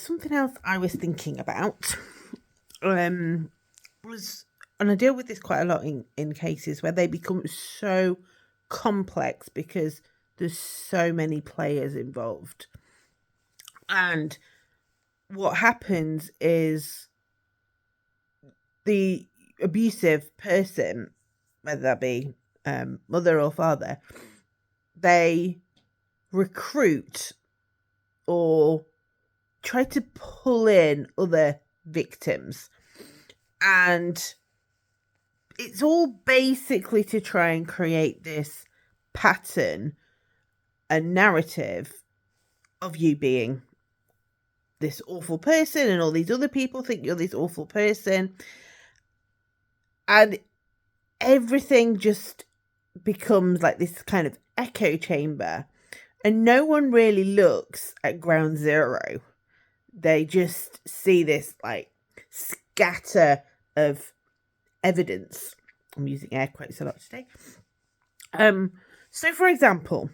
something else I was thinking about was, and I deal with this quite a lot in cases where they become so complex because there's so many players involved. And what happens is the abusive person, whether that be mother or father, they recruit or try to pull in other victims. And it's all basically to try and create this pattern, a narrative of you being this awful person, and all these other people think you're this awful person. And everything just becomes like this kind of echo chamber. And no one really looks at ground zero. They just see this like scatter of evidence. I'm using air quotes a lot today. So for example,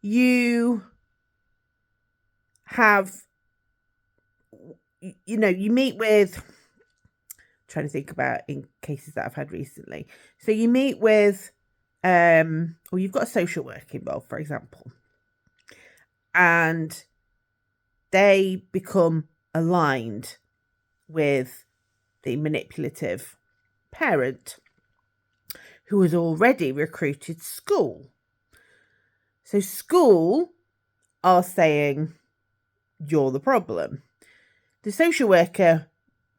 you have, you meet with, trying to think about in cases that I've had recently. So you meet with, or you've got a social worker involved, for example, and they become aligned with the manipulative parent who has already recruited school. So school are saying, you're the problem. The social worker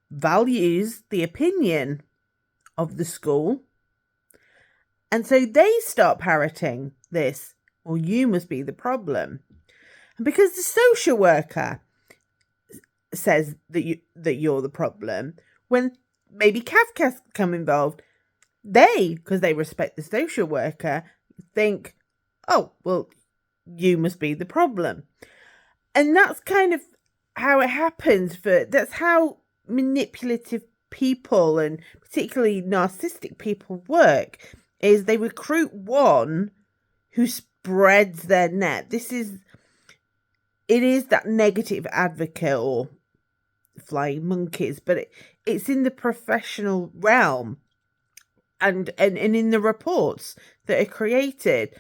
values the opinion of the school. And so they start parroting this, well, you must be the problem. And because the social worker says that you're the problem, when maybe Kafkas come involved, because they respect the social worker, think, oh, well, you must be the problem. And that's kind of how it happens. That's how manipulative people, and particularly narcissistic people, work, is they recruit one who spreads their net. It is that negative advocate or flying monkeys, but it's in the professional realm and in the reports that are created.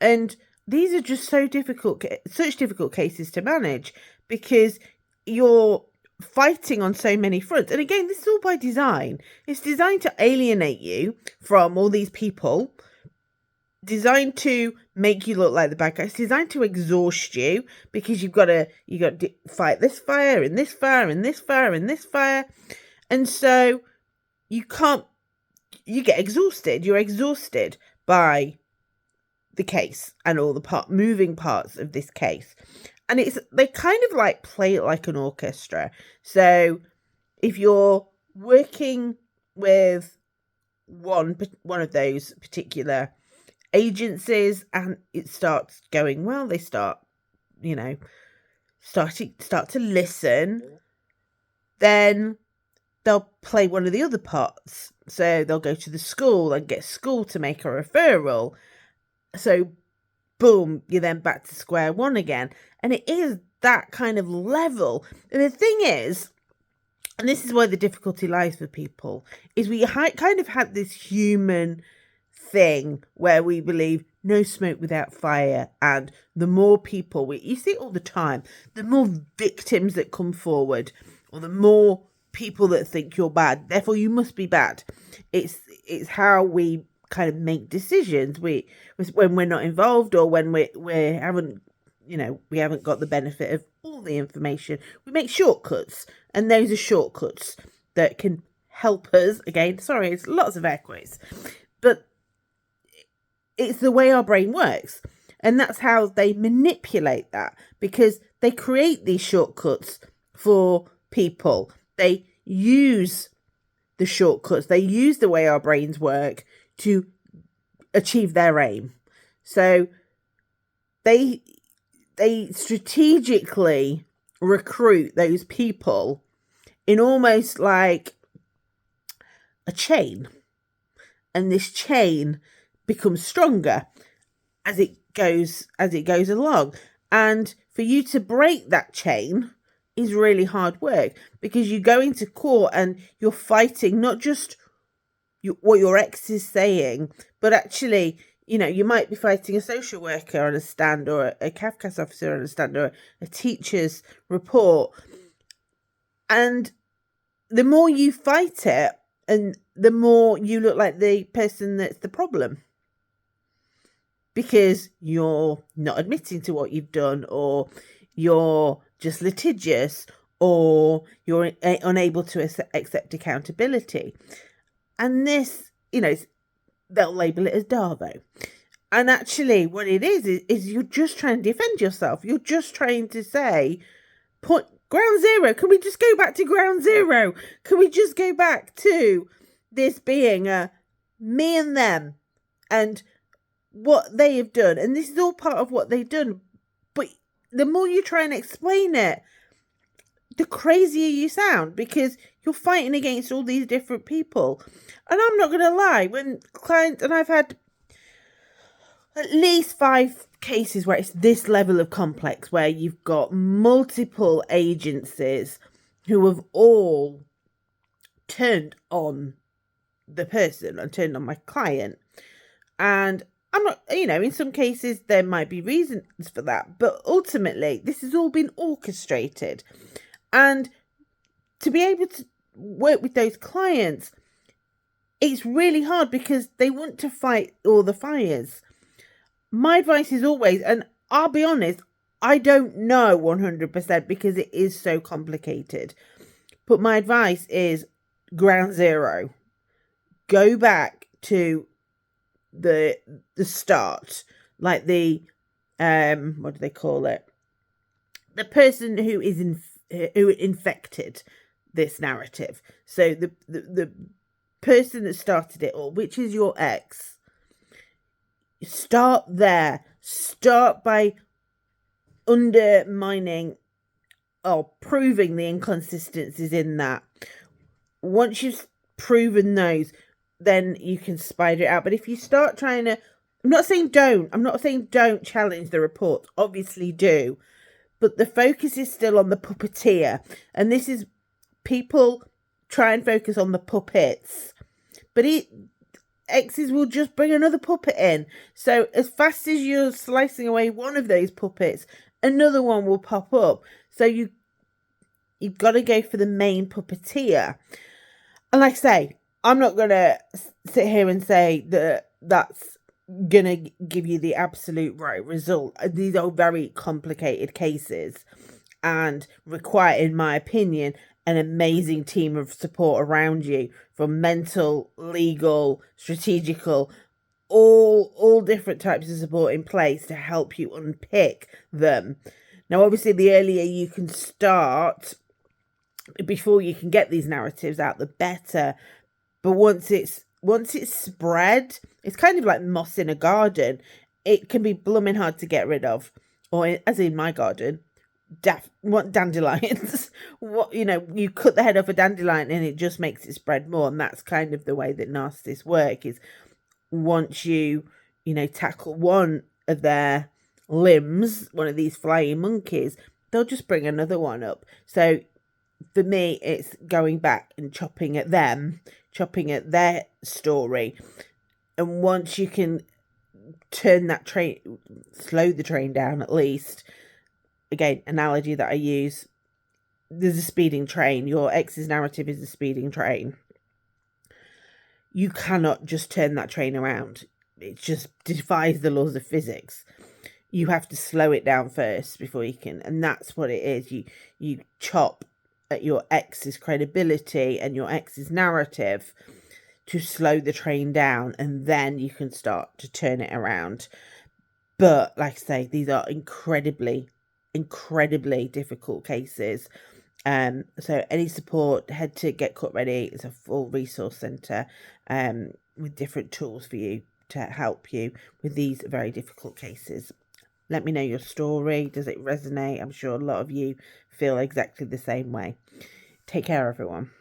And these are just such difficult cases to manage, because you're fighting on so many fronts. And again, this is all by design. It's designed to alienate you from all these people, designed to make you look like the bad guy. It's designed to exhaust you, because you got to fight this fire and this fire and this fire and this fire. And so you get exhausted. You're exhausted by the case and all the moving parts of this case. And they kind of like play it like an orchestra. So if you're working with one of those particular agencies and it starts going well, they start to listen, then they'll play one of the other parts. So they'll go to the school and get school to make a referral. So boom, you're then back to square one again. And it is that kind of level. And the thing is, and this is where the difficulty lies for people, is we kind of had this human thing where we believe no smoke without fire. And the more people, you see it all the time, the more victims that come forward, or the more people that think you're bad, therefore you must be bad. It's how we kind of make decisions. When we're not involved, or when we haven't got the benefit of all the information, we make shortcuts, and those are shortcuts that can help us. Again, sorry, it's lots of air quotes, but it's the way our brain works, and that's how they manipulate that, because they create these shortcuts for people. They use the shortcuts, they use the way our brains work to achieve their aim. So they strategically recruit those people in almost like a chain, and this chain becomes stronger as it goes along. And for you to break that chain, is really hard work, because you go into court and you're fighting not just what your ex is saying, but actually, you might be fighting a social worker on a stand, or a CAFCAS officer on a stand, or a teacher's report. And the more you fight it, and the more you look like the person that's the problem, because you're not admitting to what you've done, or you're just litigious, or you're unable to accept accountability. And this, they'll label it as Darvo. And actually what it is you're just trying to defend yourself. You're just trying to say, ground zero. Can we just go back to ground zero? Can we just go back to this being a me and them, and what they have done? And this is all part of what they've done. But the more you try and explain it, the crazier you sound, because you're fighting against all these different people. And I'm not going to lie, when clients, and I've had at least 5 cases where it's this level of complex, where you've got multiple agencies who have all turned on the person and turned on my client. And I'm not, in some cases there might be reasons for that, but ultimately this has all been orchestrated. And to be able to work with those clients, it's really hard, because they want to fight all the fires. My advice is always, and I'll be honest, I don't know 100% because it is so complicated, but my advice is ground zero. Go back to the start, like the what do they call it? The person who infected this narrative. So the person that started it all, which is your ex. Start there. Start by undermining or proving the inconsistencies in that. Once you've proven those, then you can spider it out. But if you start trying to, I'm not saying don't challenge the report. Obviously do. But the focus is still on the puppeteer. And this is, people try and focus on the puppets. But exes will just bring another puppet in. So as fast as you're slicing away one of those puppets, another one will pop up. So you've got to go for the main puppeteer. And like I say, I'm not going to sit here and say that that's going to give you the absolute right result. These are very complicated cases and require, in my opinion, an amazing team of support around you, from mental, legal, strategical, all different types of support in place to help you unpick them. Now, obviously, the earlier you can start, before you can get these narratives out, the better. But once it's spread, it's kind of like moss in a garden. It can be blooming hard to get rid of, or as in my garden, dandelions. You cut the head off a dandelion and it just makes it spread more. And that's kind of the way that narcissists work, is once you tackle one of their limbs, one of these flying monkeys, they'll just bring another one up. So for me, it's going back and chopping at their story. And once you can slow the train down, at least, again, analogy that I use, there's a speeding train. Your ex's narrative is a speeding train. You cannot just turn that train around. It just defies the laws of physics. You have to slow it down first before you can. And that's what it is. You chop at your ex's credibility and your ex's narrative to slow the train down, and then you can start to turn it around. But like I say, these are incredibly difficult cases. So any support, head to Get Cut Ready. It's a full resource centre with different tools for you to help you with these very difficult cases. Let me know your story. Does it resonate? I'm sure a lot of you feel exactly the same way. Take care, everyone.